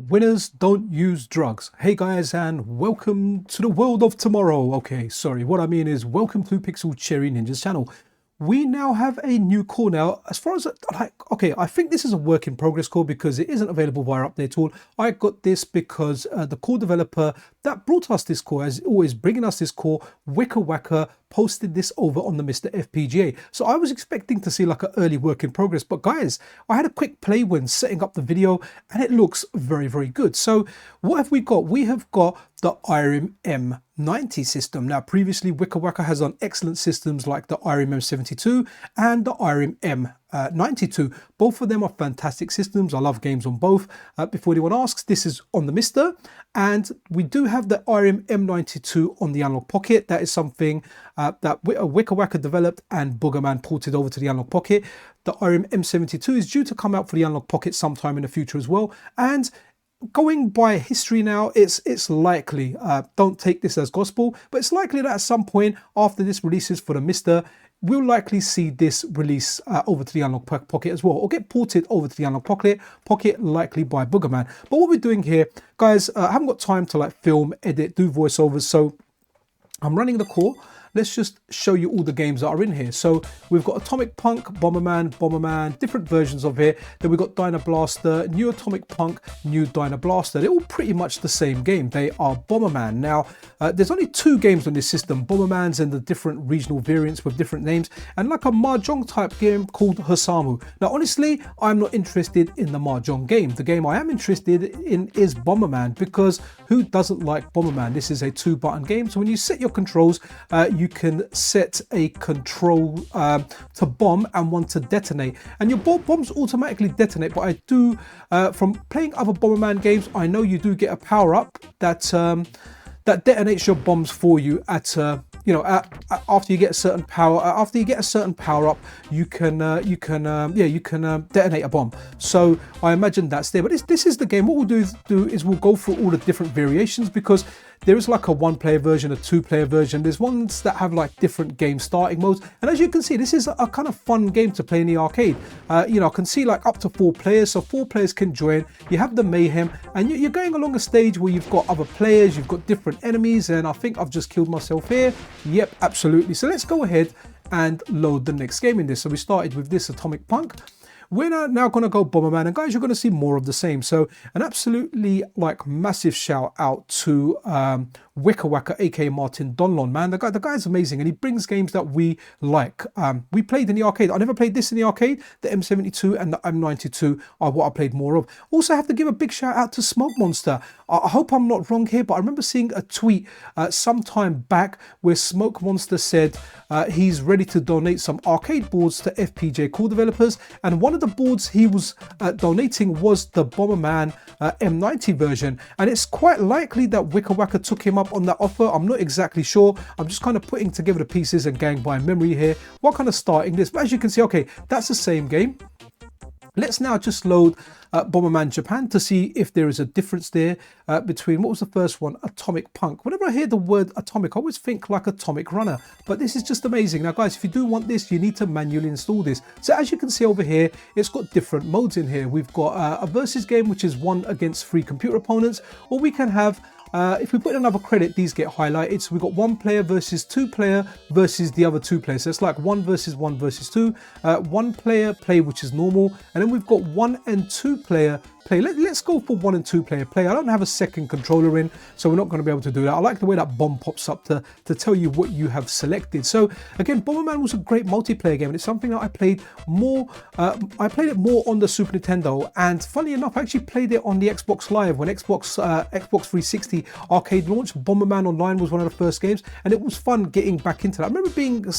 Winners don't use drugs. Hey guys, and welcome to the world of tomorrow. Okay, sorry, what I mean is welcome to Pixel Cherry Ninja's channel. We now have a new core now. As far as okay, I think this is a work in progress core because it isn't available via update tool. I got this because the core developer that brought us this core, as always bringing us this core, Wicker posted this over on the MiSTerFPGA. So I was expecting to see like an early work in progress, but guys, I had a quick play when setting up the video and it looks very, very good. So what have we got? We have got the Irem M90 system. Now, previously, Wicker has done excellent systems like the Irem M72 and the Irem M92. Both of them are fantastic systems. I love games on both. Before anyone asks, this is on the MiSTer, and we do have the Irem M92 on the Analog Pocket. That is something that Wicker developed and Bomberman ported over to the Analog Pocket. The Irem M72 is due to come out for the Analog Pocket sometime in the future as well. And going by history now, it's likely, don't take this as gospel, but it's likely that at some point after this releases for the MiSTer, we'll likely see this release over to the Analog Pocket as well, or get ported over to the Analog Pocket, likely by Bomberman. But what we're doing here, guys, I haven't got time to like film, edit, do voiceovers, so I'm running the core. Let's just show you all the games that are in here. So we've got Atomic Punk, Bomberman, different versions of it. Then we've got Dynablaster, new Atomic Punk, new Dynablaster. They're all pretty much the same game. They are Bomberman. Now, there's only 2 games on this system, Bomberman's and the different regional variants with different names, and like a Mahjong type game called SmoMo. Now, honestly, I'm not interested in the Mahjong game. The game I am interested in is Bomberman, because who doesn't like Bomberman? This is a 2-button game. So when you set your controls, you can set a control to bomb and one to detonate, and your bombs automatically detonate. But I do, from playing other Bomberman games, I know you do get a power up that that detonates your bombs for you at after you get a certain power. After you get a certain power up, you can detonate a bomb. So I imagine that's there. But this is the game. What we'll do is we'll go through all the different variations, because there is like a 1-player version, a 2-player version. There's ones that have like different game starting modes. And as you can see, this is a kind of fun game to play in the arcade. I can see like up to 4 players, so 4 players can join. You have the mayhem, and you're going along a stage where you've got other players, you've got different enemies, and I think I've just killed myself here. Yep, absolutely. So let's go ahead and load the next game in this. So we started with this Atomic Punk. We're now going to go Bomberman, and guys, you're going to see more of the same. So an absolutely like massive shout out to Wicker, aka Martin Donlon, man. The guy's amazing, and he brings games that we like. We played in the arcade. I never played this in the arcade. The M72 and the M92 are what I played more of. Also, I have to give a big shout out to SmoMo. I hope I'm not wrong here, but I remember seeing a tweet some time back where SmoMo said he's ready to donate some arcade boards to FPGA core developers, and one of the boards he was donating was the Bomberman M90 version, and it's quite likely that Wicker took him up on that offer. I'm not exactly sure. I'm just kind of putting together the pieces and going by memory here. What kind of starting this? But as you can see, okay, that's the same game. Let's now just load Bomberman Japan to see if there is a difference there between, what was the first one? Atomic Punk. Whenever I hear the word atomic, I always think like Atomic Runner, but this is just amazing. Now guys, if you do want this, you need to manually install this. So as you can see over here, it's got different modes in here. We've got a versus game, which is 1 against 3 computer opponents, or we can have if we put another credit, these get highlighted. So we've got 1 player versus 2 player versus the other 2 players. So it's like 1 versus 1 versus 2. 1 player play, which is normal. And then we've got 1 and 2 player play. Let's go for 1 and 2 player play. I don't have a second controller in, so we're not going to be able to do that. I like the way that bomb pops up to tell you what you have selected. So again, Bomberman was a great multiplayer game, and it's something that I played more. I played it more on the Super Nintendo, and funny enough, I actually played it on the Xbox Live when Xbox 360 Arcade launched. Bomberman Online was one of the first games, and it was fun getting back into that. I remember being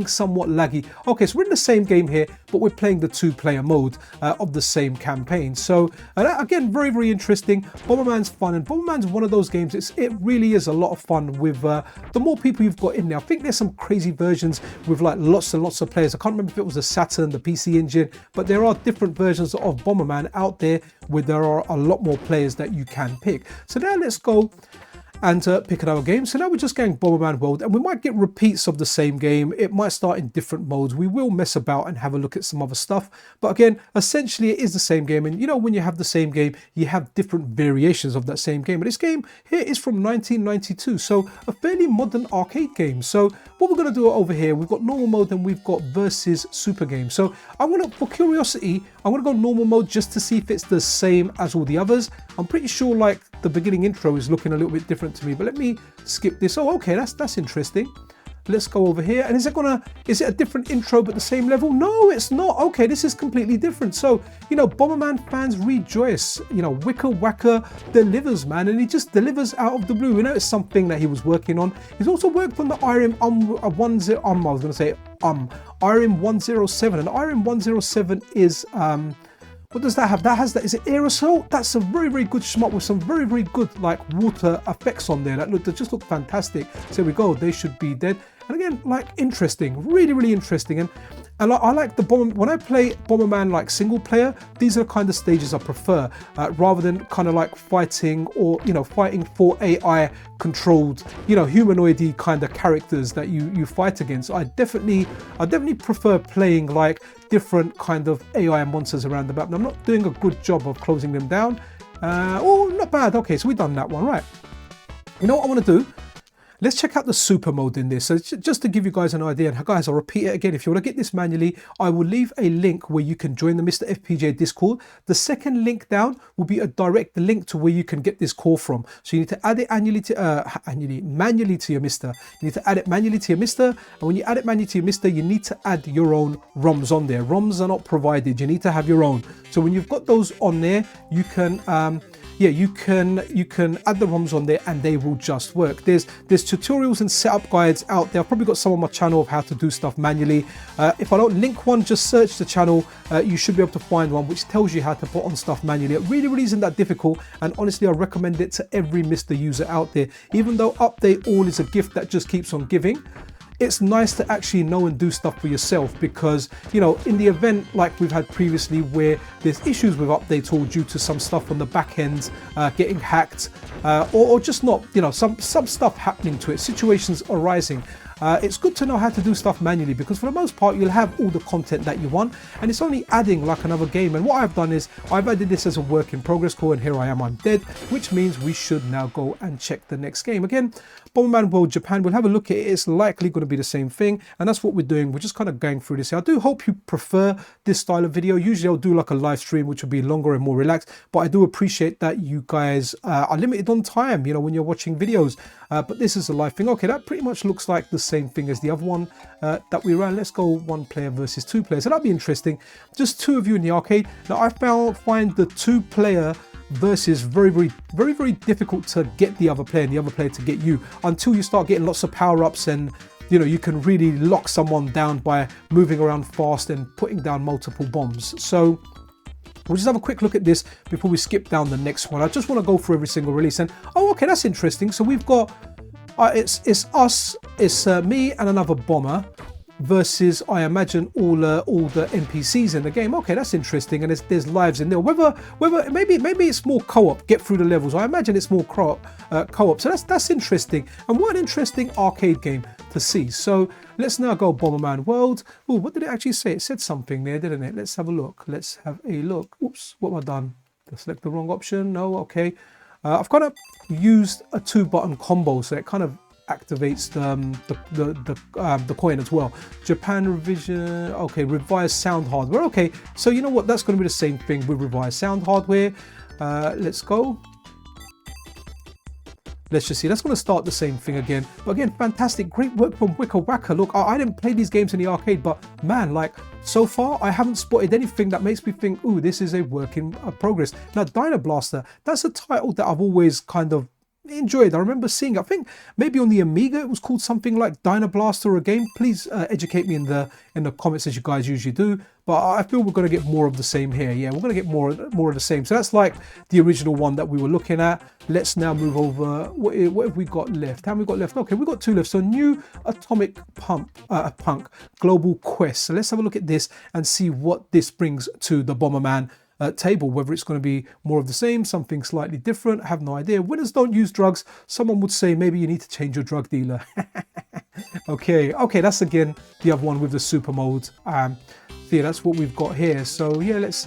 somewhat laggy. Okay, so we're in the same game here, but we're playing the 2-player mode of the same campaign. So again, very, very interesting. Bomberman's fun, and Bomberman's one of those games, it really is a lot of fun with the more people you've got in there. I think there's some crazy versions with like lots and lots of players. I can't remember if it was the Saturn, the PC Engine, but there are different versions of Bomberman out there where there are a lot more players that you can pick. So now let's go and pick another game. So now we're just going Bomberman World, and we might get repeats of the same game. It might start in different modes. We will mess about and have a look at some other stuff. But again, essentially it is the same game. And you know, when you have the same game, you have different variations of that same game. But this game here is from 1992. So a fairly modern arcade game. So what we're going to do over here, we've got normal mode and we've got versus super game. So I'm going to, for curiosity, I'm going to go normal mode just to see if it's the same as all the others. I'm pretty sure like the beginning intro is looking a little bit different to me, but let me skip this. Oh, okay, that's interesting. Let's go over here. And is it a different intro but the same level? No, it's not. Okay, this is completely different. So, you know, Bomberman fans rejoice. You know, Wicker Wacker delivers, man, and he just delivers out of the blue. We know it's something that he was working on. He's also worked on the Irem Irem 107, and Irem 107 is what does that have? That has that. Is it aerosol? That's a very, very good shmup with some very, very good like water effects on there. That just look fantastic. So here we go. They should be dead. And again, like interesting, really, really interesting. And I like the when I play Bomberman like single player, these are the kind of stages I prefer, rather than kind of like fighting or, you know, fighting for AI controlled, you know, humanoidy kind of characters that you fight against. I definitely prefer playing like different kind of AI monsters around the map. And I'm not doing a good job of closing them down. Oh, not bad. Okay, so we've done that one, right? You know what I want to do? Let's check out the super mode in this. So just to give you guys an idea, and guys, I'll repeat it again. If you want to get this manually, I will leave a link where you can join the MiSTerFPGA Discord. The second link down will be a direct link to where you can get this core from. So you need to add it manually to your MiSTer. You need to add it manually to your MiSTer. And when you add it manually to your MiSTer, you need to add your own ROMs on there. ROMs are not provided. You need to have your own. So when you've got those on there, you can you can add the ROMs on there and they will just work. There's tutorials and setup guides out there. I've probably got some on my channel of how to do stuff manually. If I don't link one, just search the channel. You should be able to find one which tells you how to put on stuff manually. It really isn't that difficult, and honestly I recommend it to every MiSTer user out there. Even though update all is a gift that just keeps on giving, it's nice to actually know and do stuff for yourself, because, you know, in the event like we've had previously where there's issues with updates all due to some stuff on the back end getting hacked, or just not, you know, some stuff happening to it, situations arising. It's good to know how to do stuff manually, because for the most part you'll have all the content that you want, and it's only adding like another game. And what I've done is I've added this as a work in progress core, and here I am, I'm dead, which means we should now go and check the next game. Again, Bomberman World Japan, we'll have a look at it. It's likely going to be the same thing, and that's what we're doing. We're just kind of going through this here. I do hope you prefer this style of video. Usually I'll do like a live stream which will be longer and more relaxed, but I do appreciate that you guys are limited on time, you know, when you're watching videos, but this is a live thing. Okay, that pretty much looks like the same thing as the other one that we ran. Let's go 1 player versus 2 players. So that'll be interesting. Just 2 of you in the arcade. Now I find the 2 player versus very difficult to get the other player and the other player to get you, until you start getting lots of power-ups, and you know, you can really lock someone down by moving around fast and putting down multiple bombs. So we'll just have a quick look at this before we skip down the next one. I just want to go through every single release. And oh, okay, that's interesting. So we've got it's us, it's me and another bomber versus, I imagine, all the NPCs in the game. Okay, that's interesting, and there's lives in there. Whether maybe it's more co-op, get through the levels. I imagine it's more co-op. So that's interesting, and what an interesting arcade game to see. So let's now go Bomberman World. Oh, what did it actually say? It said something there, didn't it? Let's have a look. Let's have a look. Oops, what have I done? Did I select the wrong option? No. Okay. I've kind of used a 2-button combo, so it kind of activates the coin as well. Japan revision. Okay, revised sound hardware. Okay, so you know what? That's going to be the same thing with revised sound hardware. Let's go. Let's just see. That's going to start the same thing again. But again, fantastic, great work from Wicker Wacker. Look, I didn't play these games in the arcade, but man, like so far, I haven't spotted anything that makes me think, ooh, this is a work in progress. Now, Dynablaster, that's a title that I've always kind of enjoyed. I remember seeing, I think maybe on the Amiga it was called something like Dynablaster, a game. Please educate me in the comments, as you guys usually do, but I feel we're going to get more of the same here. Yeah, we're going to get more of the same. So that's like the original one that we were looking at. Let's now move over. What have we got left? How have we got left? Okay, we've got 2 left. So new Atomic Punk Global Quest. So let's have a look at this and see what this brings to the Bomberman table, whether it's going to be more of the same, something slightly different. I have no idea. Winners don't use drugs. Someone would say maybe you need to change your drug dealer. Okay, that's again the other one with the super mode. So yeah, that's what we've got here. So yeah, let's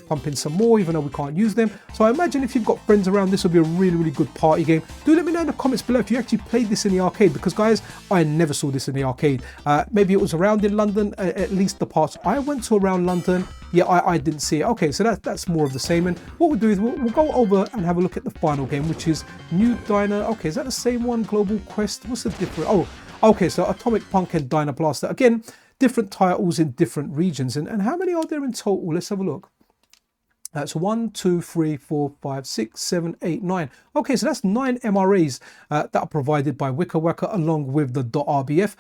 pump in some more, even though we can't use them. So I imagine if you've got friends around, this will be a really good party game. Do let me know in the comments below if you actually played this in the arcade, because guys, I never saw this in the arcade. Maybe it was around in London, at least the parts I went to around London. Yeah, I didn't see it. Okay, so that's more of the same. And what we'll do is we'll go over and have a look at the final game, which is New Dyna. Okay, is that the same one? Global Quest? What's the difference? Oh, okay, so Atomic Punk and Dynablaster. Again, different titles in different regions. And how many are there in total? Let's have a look. That's 1, 2, 3, 4, 5, 6, 7, 8, 9. Okay, so that's 9 MRAs that are provided by WikaWaka along with the .rbf.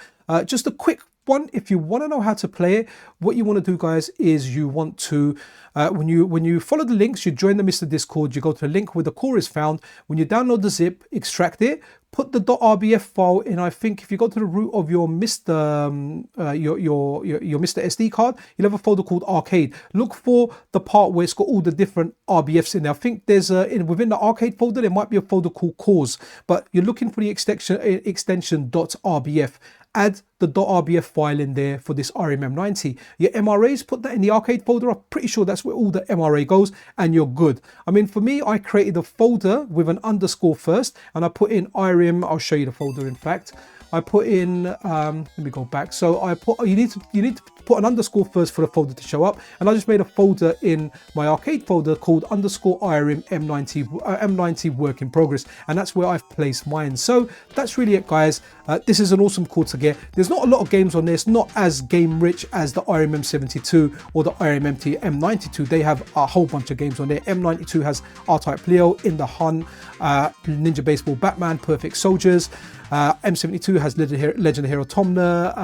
Just a quick one, if you want to know how to play it, what you want to do, guys, is you want to when you follow the links, you join the MiSTer Discord, you go to the link where the core is found. When you download the zip, extract it, put the .rbf file in. I think if you go to the root of your MiSTer your MiSTer SD card, you'll have a folder called Arcade. Look for the part where it's got all the different RBFs in there. I think there's within the Arcade folder there might be a folder called Cores, but you're looking for the extension .rbf. Add the .rbf file in there for this Irem M90. Your MRAs, put that in the arcade folder. I'm pretty sure that's where all the MRA goes, and you're good. I mean, for me, I created a folder with an underscore first, and I put in Irem. I'll show you the folder, in fact. I put in, let me go back. So I put, you need to put an underscore first for the folder to show up. And I just made a folder in my arcade folder called underscore Irem M90 work in progress. And that's where I've placed mine. So that's really it, guys. This is an awesome core to get. There's not a lot of games on this, not as game rich as the Irem M72 or the Irem M92. They have a whole bunch of games on there. M92 has R-Type Leo, In the Hun, Ninja Baseball Batman, Perfect Soldiers. M72 has Legend of Hero Tomna,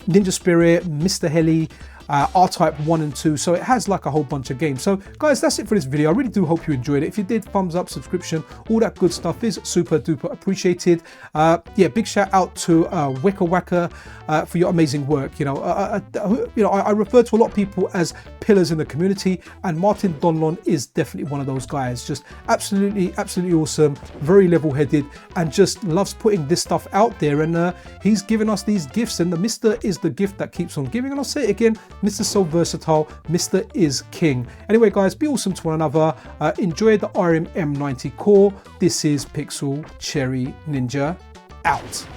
Ninja Spirit, Mr. Heli, R-Type 1 and 2. So it has like a whole bunch of games. So guys, that's it for this video. I really do hope you enjoyed it. If you did, thumbs up, subscription, all that good stuff is super duper appreciated. Yeah, big shout out to WikaWaka for your amazing work. I refer to a lot of people as pillars in the community, and Martin Donlon is definitely one of those guys. Just absolutely awesome, very level-headed, and just loves putting this stuff out there. And he's given us these gifts, and the MiSTer is the gift that keeps on giving. And I'll say it again, MiSTer's so versatile, MiSTer is king. Anyway, guys, be awesome to one another. Enjoy the Irem M90 core. This is Pixel Cherry Ninja out.